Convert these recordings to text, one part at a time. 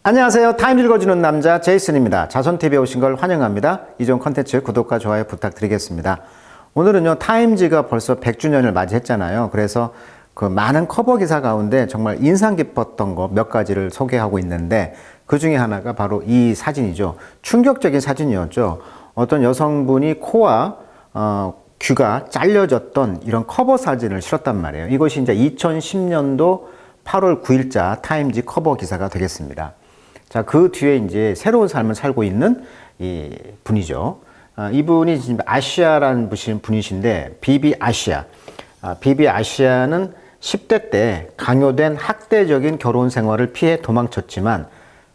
안녕하세요. 타임 읽어주는 남자 제이슨입니다. 자손TV에 오신 걸 환영합니다. 이전 컨텐츠 구독과 좋아요 부탁드리겠습니다. 오늘은요, 타임지가 벌써 100주년을 맞이했잖아요. 그래서 그 많은 커버 기사 가운데 정말 인상 깊었던 거 몇 가지를 소개하고 있는데, 그 중에 하나가 바로 이 사진이죠. 충격적인 사진이었죠. 어떤 여성분이 코와 귀가 잘려졌던 이런 커버 사진을 실었단 말이에요. 이것이 이제 2010년도 8월 9일자 타임지 커버 기사가 되겠습니다. 자, 그 뒤에 이제 새로운 삶을 살고 있는 이 분이죠. 이분이 지금 아시아라는 분이신데, 비비 아시아. 비비 아시아는 10대 때 강요된 학대적인 결혼 생활을 피해 도망쳤지만,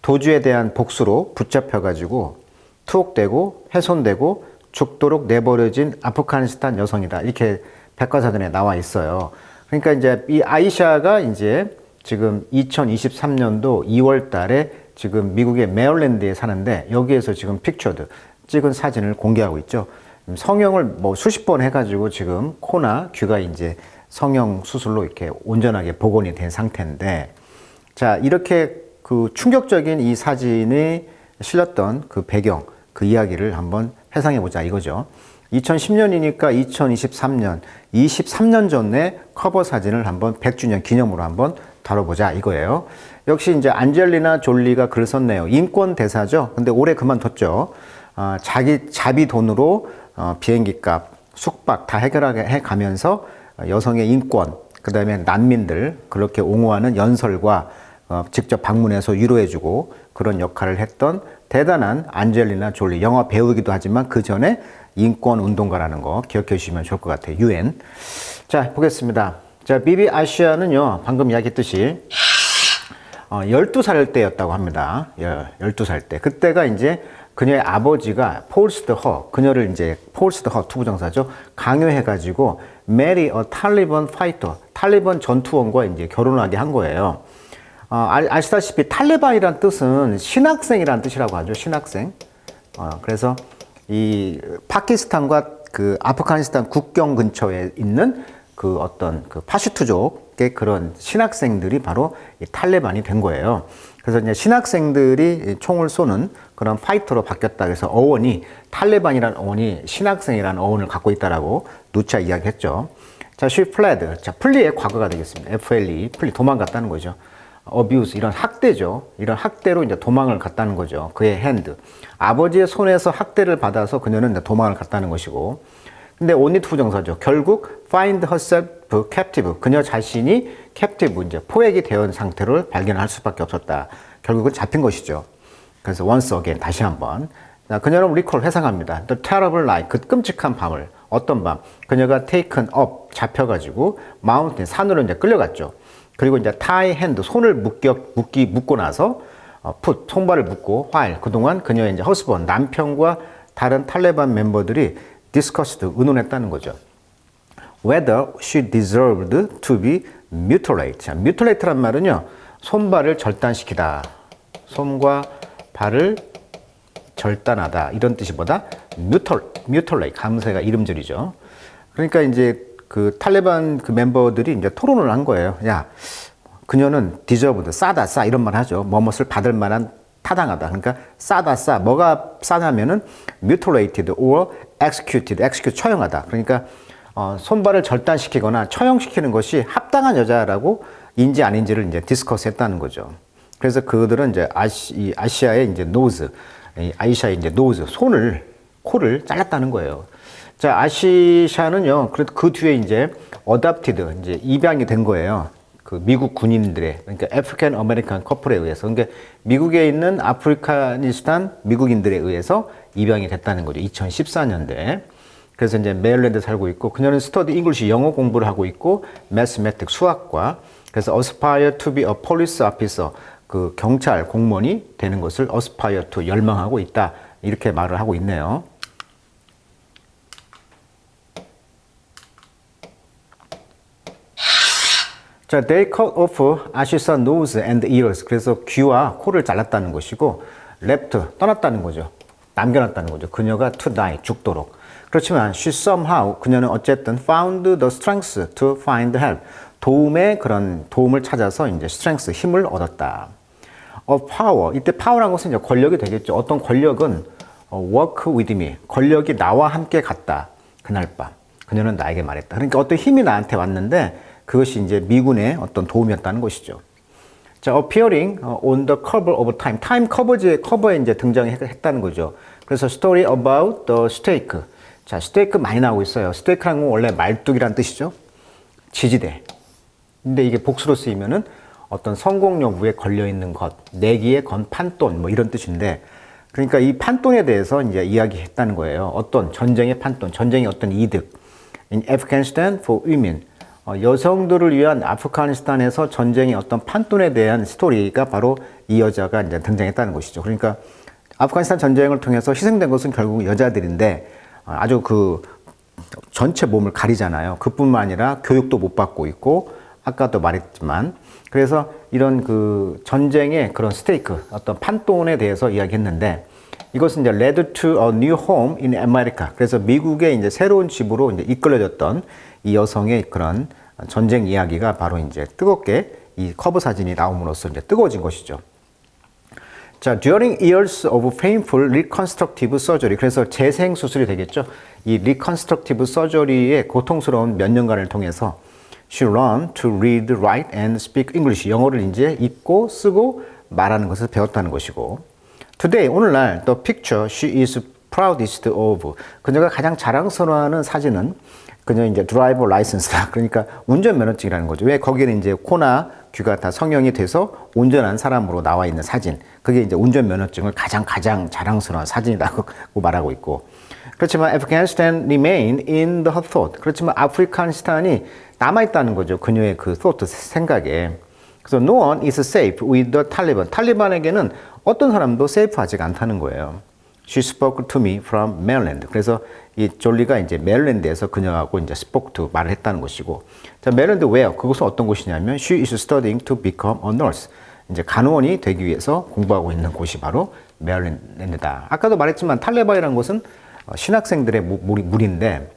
도주에 대한 복수로 붙잡혀가지고 투옥되고 훼손되고 죽도록 내버려진 아프가니스탄 여성이다. 이렇게 백과사전에 나와 있어요. 그러니까 이제 이 아이샤가 이제 지금 2023년도 2월 달에 지금 미국의 메릴랜드에 사는데, 여기에서 지금 픽처드 찍은 사진을 공개하고 있죠. 성형을 뭐 수십 번 해가지고 지금 코나 귀가 이제 성형 수술로 이렇게 온전하게 복원이 된 상태인데, 자, 이렇게 그 충격적인 이 사진이 실렸던 그 배경, 그 이야기를 한번 회상해 보자 이거죠. 2010년이니까 2023년, 23년 전에 커버 사진을 한번 100주년 기념으로 한번 다뤄보자 이거예요. 역시 이제 안젤리나 졸리가 글을 썼네요. 인권 대사죠. 근데 올해 그만뒀죠. 자기 자비 돈으로 비행기 값, 숙박 다 해결해 가면서 여성의 인권, 그 다음에 난민들 그렇게 옹호하는 연설과 직접 방문해서 위로해주고 그런 역할을 했던 대단한 안젤리나 졸리, 영화 배우이기도 하지만 그 전에 인권 운동가라는 거 기억해 주시면 좋을 것 같아요. UN. 자, 보겠습니다. 자, 비비 아시아는요, 방금 이야기했듯이 12살 때였다고 합니다. 12살 때. 그때가 이제 그녀의 아버지가 폴스트 허, 그녀를 이제 폴스트 허 투부정사죠. 강요해가지고 marry a Taliban fighter, 탈리반 전투원과 이제 결혼을 하게 한 거예요. 아시다시피 탈레반이란 뜻은 신학생이란 뜻이라고 하죠. 신학생. 그래서 이 파키스탄과 그 아프가니스탄 국경 근처에 있는 그 어떤 그 파슈투족의 그런 신학생들이 바로 이 탈레반이 된 거예요. 그래서 이제 신학생들이 총을 쏘는 그런 파이터로 바뀌었다. 그래서 어원이 탈레반이라는 어원이 신학생이라는 어원을 갖고 있다라고 누차 이야기했죠. 자, she fled. 자, 플리의 과거가 되겠습니다. FLE, 플리 도망갔다는 거죠. abuse, 이런 학대죠. 이런 학대로 이제 도망을 갔다는 거죠. 그의 hand. 아버지의 손에서 학대를 받아서 그녀는 이제 도망을 갔다는 것이고. 근데 only 투부정사죠. 결국 find herself captive. 그녀 자신이 captive, 이제 포획이 되어 상태를 발견할 수밖에 없었다. 결국은 잡힌 것이죠. 그래서 once again, 다시 한번. 그녀는 recall, 회상합니다. The terrible night, 그 끔찍한 밤을. 어떤 밤? 그녀가 taken up, 잡혀가지고 mountain, 산으로 이제 끌려갔죠. 그리고 이제 tie hand, 손을 묶고 나서 put, 손발을 묶고 while, 그동안 그녀의 이제 husband, 남편과 다른 탈레반 멤버들이 discussed, 의논했다는 거죠. Whether she deserved to be mutilated. 자, mutilate란 말은요, 손발을 절단시키다. 손과 발을 절단하다. 이런 뜻이보다 mutilate, 감세가 이름절이죠. 그러니까 이제 그 탈레반 그 멤버들이 이제 토론을 한 거예요. 야, 그녀는 deserved, 싸다, 싸, 이런 말 하죠. 뭐뭇을 받을 만한 타당하다. 그러니까 싸다, 싸. 뭐가 싸냐면은 mutilated or executed, execute, 처형하다. 그러니까 손발을 절단시키거나 처형시키는 것이 합당한 여자라고 인지 아닌지를 이제 디스커스 했다는 거죠. 그래서 그들은 이제 아시아의 이제 노즈, 아이샤의 이제 노즈, 코를 잘랐다는 거예요. 자, 아시샤는요, 그래도 그 뒤에 이제 adopted, 이제 입양이 된 거예요. 그 미국 군인들의, 그러니까 아프리칸 아메리칸 커플에 의해서, 그러니까 미국에 있는 아프리카니스탄 미국인들에 의해서 입양이 됐다는 거죠. 2014년대. 그래서 이제 메릴랜드 살고 있고, 그녀는 스터디 잉글리시, 영어 공부를 하고 있고, 매스매틱, 수학과, 그래서 aspire to be a police officer, 그 경찰 공무원이 되는 것을 aspire to, 열망하고 있다. 이렇게 말을 하고 있네요. 자, they cut off Ashisa's nose and ears. 그래서 귀와 코를 잘랐다는 것이고, left, 떠났다는 거죠. 남겨놨다는 거죠. 그녀가 to die, 죽도록. 그렇지만 she somehow, 그녀는 어쨌든 found the strength to find help. 도움을 찾아서 이제 strength, 힘을 얻었다. of power. 이때 power라는 것은 이제 권력이 되겠죠. 어떤 권력은 work with me. 권력이 나와 함께 갔다. 그날 밤. 그녀는 나에게 말했다. 그러니까 어떤 힘이 나한테 왔는데 그것이 이제 미군의 어떤 도움이었다는 것이죠. 자, appearing on the cover of Time. Time 커버에 이제 등장했다는 거죠. 그래서 story about the stake. 자, 스테이크 많이 나오고 있어요. 스테이크라는 건 원래 말뚝이란 뜻이죠. 지지대. 근데 이게 복수로 쓰이면은 어떤 성공 여부에 걸려 있는 것, 내기에 건 판돈 뭐 이런 뜻인데, 그러니까 이 판돈에 대해서 이제 이야기했다는 거예요. 어떤 전쟁의 판돈, 전쟁의 어떤 이득. In Afghanistan for women. 여성들을 위한 아프가니스탄에서 전쟁의 어떤 판돈에 대한 스토리가 바로 이 여자가 이제 등장했다는 것이죠. 그러니까 아프가니스탄 전쟁을 통해서 희생된 것은 결국 여자들인데 아주 그 전체 몸을 가리잖아요. 그뿐만 아니라 교육도 못 받고 있고 아까도 말했지만 그래서 이런 그 전쟁의 그런 스테이크 어떤 판돈에 대해서 이야기했는데 이것은 이제 led to a new home in America. 그래서 미국의 이제 새로운 집으로 이제 이끌어졌던 이 여성의 그런 전쟁 이야기가 바로 이제 뜨겁게 이 커버 사진이 나옴으로써 이제 뜨거워진 것이죠. 자, during years of painful reconstructive surgery. 그래서 재생 수술이 되겠죠. 이 reconstructive surgery의 고통스러운 몇 년간을 통해서 she learned to read, write and speak English. 영어를 이제 읽고 쓰고 말하는 것을 배웠다는 것이고. Today, 오늘날 the picture she is proudest of. 그녀가 가장 자랑스러워하는 사진은 그녀 이제 드라이버 라이선스다. 그러니까 운전 면허증이라는 거죠. 왜 거기는 이제 코나 귀가 다 성형이 돼서 운전한 사람으로 나와 있는 사진. 그게 이제 운전 면허증을 가장 자랑스러운 사진이라고 말하고 있고. 그렇지만 Afghanistan remain in the thought. 그렇지만 아프가니스탄이 남아 있다는 거죠. 그녀의 그 thought 생각에. 그래서 no one is safe with the Taliban. 탈리반에게는 어떤 사람도 세이프하지가 않다는 거예요. She spoke to me from Maryland. 그래서 이 졸리가 이제 메릴랜드에서 그녀하고 이제 spoke to 말을 했다는 것이고. 자, 메릴랜드 where? 그것은 어떤 곳이냐면 she is studying to become a nurse. 이제 간호원이 되기 위해서 공부하고 있는 곳이 바로 메릴랜드다. 아까도 말했지만 탈레반이라는 곳은 신학생들의 무리인데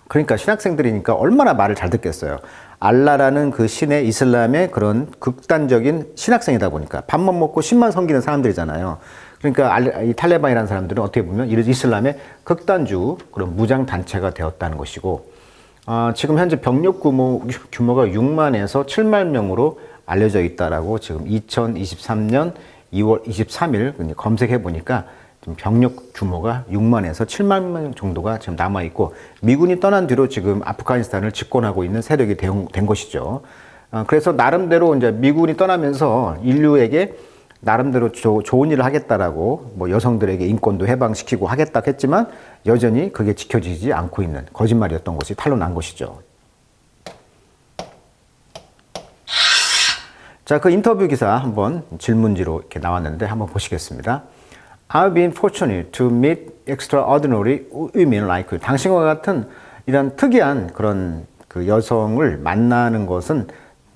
그러니까 신학생들이니까 얼마나 말을 잘 듣겠어요. 알라라는 그 신의 이슬람의 그런 극단적인 신학생이다 보니까 밥만 먹고 신만 섬기는 사람들이잖아요. 그러니까 이 탈레반이라는 사람들은 어떻게 보면 이슬람의 극단주 그런 무장 단체가 되었다는 것이고 지금 현재 병력 규모가 6만에서 7만 명으로 알려져 있다라고 지금 2023년 2월 23일 검색해 보니까 병력 규모가 6만에서 7만 명 정도가 지금 남아 있고 미군이 떠난 뒤로 지금 아프가니스탄을 집권하고 있는 세력이 된 것이죠. 그래서 나름대로 이제 미군이 떠나면서 인류에게 나름대로 좋은 일을 하겠다라고 뭐 여성들에게 인권도 해방시키고 하겠다 했지만 여전히 그게 지켜지지 않고 있는 거짓말이었던 것이 탄로난 것이죠. 자, 그 인터뷰 기사 한번 질문지로 이렇게 나왔는데 한번 보시겠습니다. I've been fortunate to meet extraordinary women like you. 당신과 같은 이런 특이한 그런 그 여성을 만나는 것은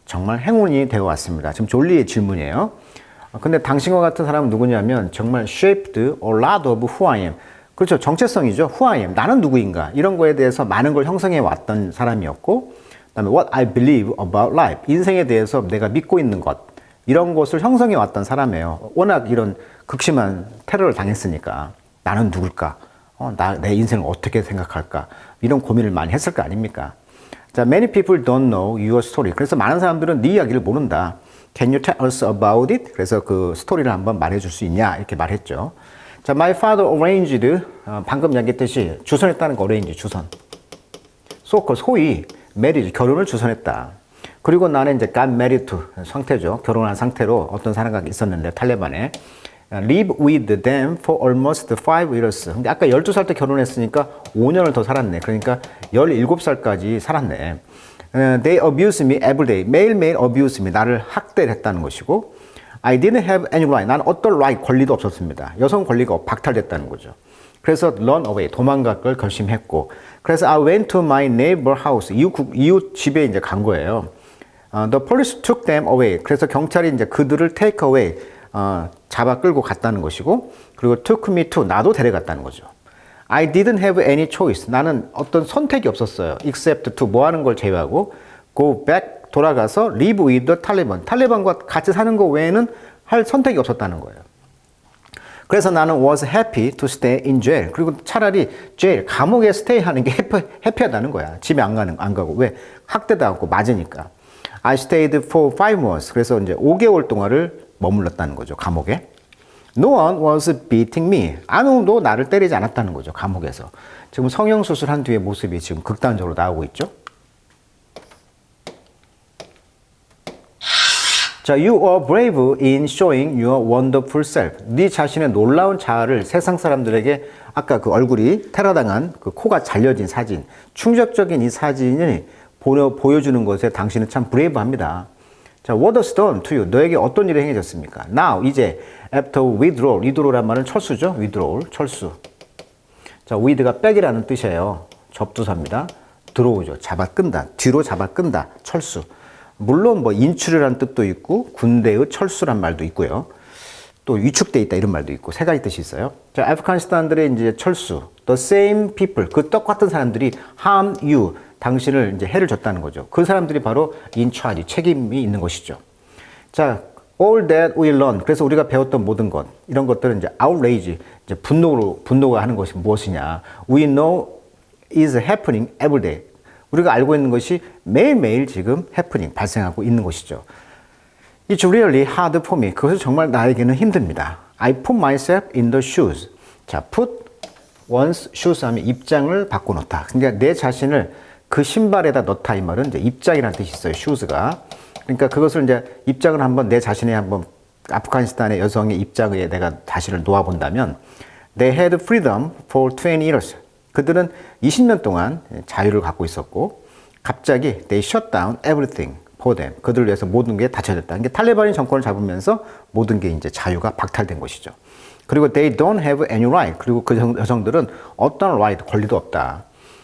정말 행운이 되어 왔습니다. 지금 졸리의 질문이에요. 근데 당신과 같은 사람은 누구냐면 정말 shaped a lot of who I am. 그렇죠. 정체성이죠. who I am. 나는 누구인가. 이런 거에 대해서 많은 걸 형성해 왔던 사람이었고 그다음에 what I believe about life. 인생에 대해서 내가 믿고 있는 것. 이런 것을 형성해 왔던 사람이에요. 워낙 이런 극심한 테러를 당했으니까 나는 누굴까? 내 인생을 어떻게 생각할까? 이런 고민을 많이 했을 거 아닙니까? 자, many people don't know your story. 그래서 많은 사람들은 네 이야기를 모른다. Can you tell us about it? 그래서 그 스토리를 한번 말해줄 수 있냐? 이렇게 말했죠. 자, my father arranged, 방금 이야기했듯이 주선했다는 거, arrange, 주선. 소위 marriage, 결혼을 주선했다. 그리고 나는 이제 got married to, 상태죠. 결혼한 상태로 어떤 사람과 있었는데, 탈레반에. live with them for almost 5 years. 근데 아까 12살 때 결혼했으니까 5년을 더 살았네. 그러니까 17살까지 살았네. They abuse me every day. 매일매일 abuse me. 나를 학대를 했다는 것이고 I didn't have any right. 난 어떤 right, 권리도 없었습니다. 여성 권리가 박탈됐다는 거죠. 그래서 run away, 도망갈 걸 결심했고 그래서 I went to my neighbor house. 이웃 집에 이제 간 거예요. The police took them away. 그래서 경찰이 이제 그들을 take away, 잡아 끌고 갔다는 것이고 그리고 took me to, 나도 데려갔다는 거죠. I didn't have any choice. 나는 어떤 선택이 없었어요. except to, 뭐 하는 걸 제외하고 go back, 돌아가서 live with the Taliban. 탈레반과 같이 사는 거 외에는 할 선택이 없었다는 거예요. 그래서 나는 was happy to stay in jail. 그리고 차라리 jail, 감옥에 스테이하는 게 해피하다는 거야. 집에 안 가고. 왜? 학대도 않고 맞으니까. I stayed for 5 months. 그래서 이제 5개월 동안을 머물렀다는 거죠. 감옥에. No one was beating me. 아무도 나를 때리지 않았다는 거죠. 감옥에서. 지금 성형수술한 뒤의 모습이 지금 극단적으로 나오고 있죠. 자, you are brave in showing your wonderful self. 네 자신의 놀라운 자아를 세상 사람들에게 아까 그 얼굴이 테러당한 그 코가 잘려진 사진, 충격적인 이 사진이 보여주는 것에 당신은 참 브레이브합니다. 자, what was done to you? 너에게 어떤 일이 행해졌습니까? Now, 이제 after withdrawal, withdrawal란 말은 철수죠. withdrawal, 철수. 자, with가 백이라는 뜻이에요. 접두사입니다. 들어오죠. 잡아 끈다. 뒤로 잡아 끈다. 철수. 물론 뭐 인출이라는 뜻도 있고 군대의 철수란 말도 있고요. 또 위축돼 있다 이런 말도 있고 세 가지 뜻이 있어요. 자, 아프가니스탄들의 이제 철수, the same people, 그 똑같은 사람들이 harm you, 당신을 이제 해를 줬다는 거죠. 그 사람들이 바로 in charge, 책임이 있는 것이죠. 자, all that we learn, 그래서 우리가 배웠던 모든 것, 이런 것들은 이제 outrage, 이제 분노가 하는 것이 무엇이냐? We know is happening every day. 우리가 알고 있는 것이 매일매일 지금 해프닝, 발생하고 있는 것이죠. It's really hard for me. 그것은 정말 나에게는 힘듭니다. I put myself in the shoes. 자, put one's shoes 하면 입장을 바꿔놓다. 그러니까 내 자신을 그 신발에다 넣다 이 말은 이제 입장이라는 뜻이 있어요. shoes가. 그러니까 그것을 이제 입장을 한번 내 자신의 한번 아프가니스탄의 여성의 입장에 내가 자신을 놓아본다면 They had freedom for 20 years. 그들은 20년 동안 자유를 갖고 있었고 갑자기 they shut down everything for them. 그들을 위해서 모든 게 닫혀졌다. 이게 탈레반이 정권을 잡으면서 모든 게 이제 자유가 박탈된 것이죠. 그리고 they don't have any right. 그리고 그 여성들은 어떤 right, 권리도 없다.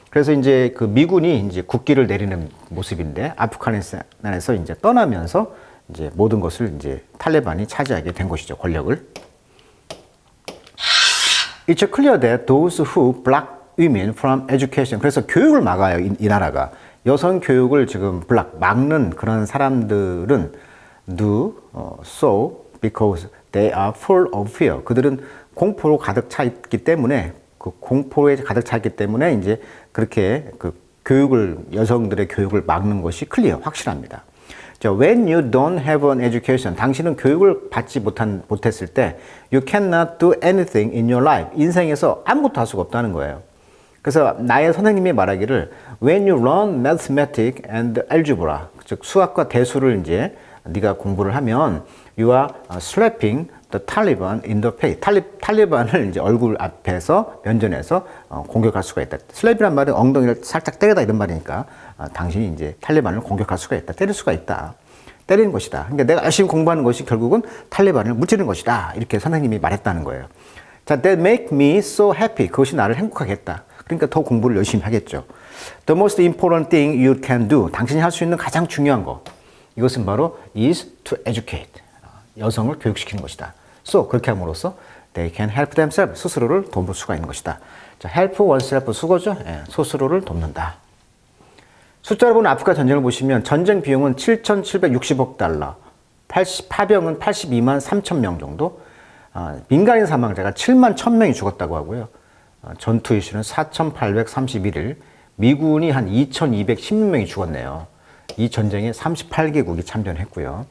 그래서 이제 그 미군이 이제 국기를 내리는 모습인데 아프가니스탄에서 이제 떠나면서 이제 모든 것을 이제 탈레반이 차지하게 된 것이죠. 권력을. It's clear that those who block women from education. 그래서 교육을 막아요. 이 나라가. 여성 교육을 지금 막는 그런 사람들은 do so because they are full of fear. 그들은 공포로 가득 차 있기 때문에 그 공포에 가득 차 있기 때문에 이제 그렇게 그 여성들의 교육을 막는 것이 클리어, 확실합니다. 자, when you don't have an education, 당신은 교육을 받지 못했을 때 you cannot do anything in your life. 인생에서 아무것도 할 수가 없다는 거예요. 그래서 나의 선생님이 말하기를 when you learn mathematics and algebra, 즉 수학과 대수를 이제 네가 공부를 하면 you are slapping the Taliban in the face. 탈리반을 이제 얼굴 앞에서 면전에서 공격할 수가 있다. 슬랩이란 말은 엉덩이를 살짝 때리다 이런 말이니까 당신이 이제 탈리반을 공격할 수가 있다. 때릴 수가 있다. 때리는 것이다. 그러니까 내가 열심히 공부하는 것이 결국은 탈리반을 무찌르는 것이다. 이렇게 선생님이 말했다는 거예요. 자, that make me so happy. 그것이 나를 행복하게 했다. 그러니까 더 공부를 열심히 하겠죠. The most important thing you can do. 당신이 할 수 있는 가장 중요한 것. 이것은 바로 is to educate. 여성을 교육시키는 것이다. So, 그렇게 함으로써 they can help themselves. 스스로를 돕을 수가 있는 것이다. 자, help oneself 수거죠. 예, 스스로를 돕는다. 숫자로 보는 아프가 전쟁을 보시면 전쟁 비용은 7,760억 달러, 파병은 82만 3천 명 정도, 민간인 사망자가 7만 1,000명이 죽었다고 하고요. 전투 일수는 4,831일, 미군이 한 2,216명이 죽었네요. 이 전쟁에 38개국이 참전했고요.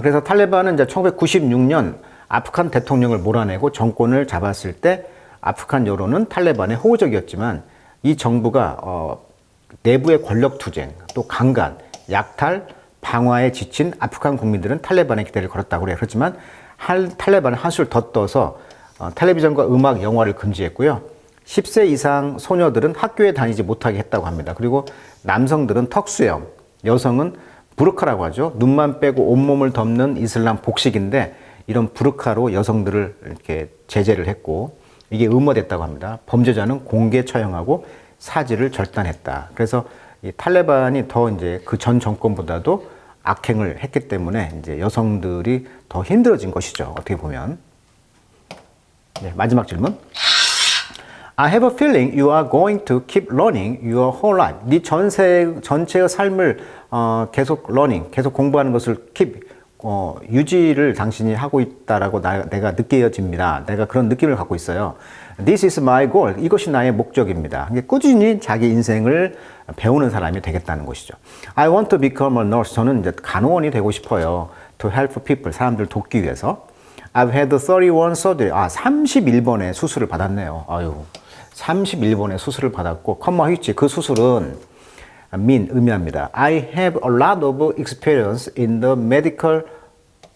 그래서 탈레반은 이제 1996년 아프간 대통령을 몰아내고 정권을 잡았을 때 아프간 여론은 탈레반에 호의적이었지만 이 정부가 내부의 권력 투쟁, 또 강간, 약탈, 방화에 지친 아프간 국민들은 탈레반의 기대를 걸었다고 그래요. 그렇지만 탈레반은 한술 더 떠서 텔레비전과 음악, 영화를 금지했고요. 10세 이상 소녀들은 학교에 다니지 못하게 했다고 합니다. 그리고 남성들은 턱수염, 여성은 부르카라고 하죠. 눈만 빼고 온몸을 덮는 이슬람 복식인데 이런 부르카로 여성들을 이렇게 제재를 했고 이게 의무화됐다고 합니다. 범죄자는 공개 처형하고 사지를 절단했다. 그래서 이 탈레반이 더 이제 그 전 정권보다도 악행을 했기 때문에 이제 여성들이 더 힘들어진 것이죠. 어떻게 보면. 네, 마지막 질문. I have a feeling you are going to keep learning your whole life. 네 전체의 삶을 계속 learning, 계속 공부하는 것을 keep, 유지를 당신이 하고 있다라고 내가 느껴집니다. 내가 그런 느낌을 갖고 있어요. This is my goal. 이것이 나의 목적입니다. 꾸준히 자기 인생을 배우는 사람이 되겠다는 것이죠. I want to become a nurse. 저는 이제 간호원이 되고 싶어요. To help people. 사람들 돕기 위해서. I've had 31 surgery. 31번의 수술을 받았네요. 아유, 31번의 수술을 받았고, 컴마 휘치. 그 수술은 의미합니다. I have a lot of experience in the medical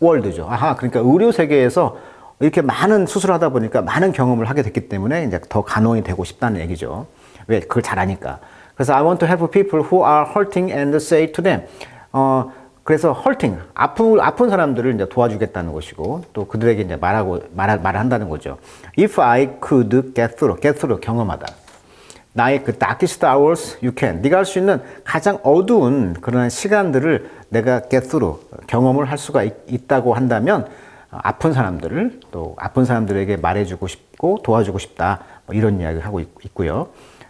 world죠. 그러니까 의료 세계에서 이렇게 많은 수술을 하다 보니까 많은 경험을 하게 됐기 때문에 이제 더 간호인이 되고 싶다는 얘기죠. 왜? 그걸 잘하니까. 그래서 I want to help people who are hurting and say to them. 그래서 hurting, 아픈 사람들을 이제 도와주겠다는 것이고, 또 그들에게 이제 말한다는 거죠. If I could get through, 경험하다. 나의 그 darkest hours you can. 네가 할 수 있는 가장 어두운 그런 시간들을 내가 get through, 경험을 할 수가 있다고 한다면 아픈 사람들을 또 아픈 사람들에게 말해주고 싶고 도와주고 싶다. 뭐 이런 이야기를 하고 있고요.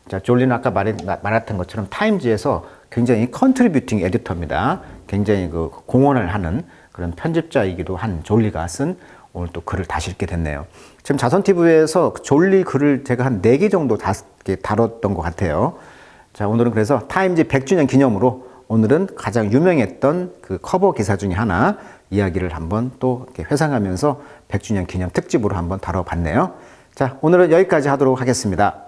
자, 졸리는 아까 말했던 것처럼 타임즈에서 굉장히 컨트리뷰팅 에디터입니다. 굉장히 그 공헌을 하는 그런 편집자이기도 한 졸리가 쓴 오늘 또 글을 다시 읽게 됐네요. 지금 자선TV에서 졸리 글을 제가 한 4개 정도 다뤘던 것 같아요. 자, 오늘은 그래서 타임즈 100주년 기념으로 오늘은 가장 유명했던 그 커버 기사 중에 하나 이야기를 한번 또 이렇게 회상하면서 100주년 기념 특집으로 한번 다뤄봤네요. 자, 오늘은 여기까지 하도록 하겠습니다.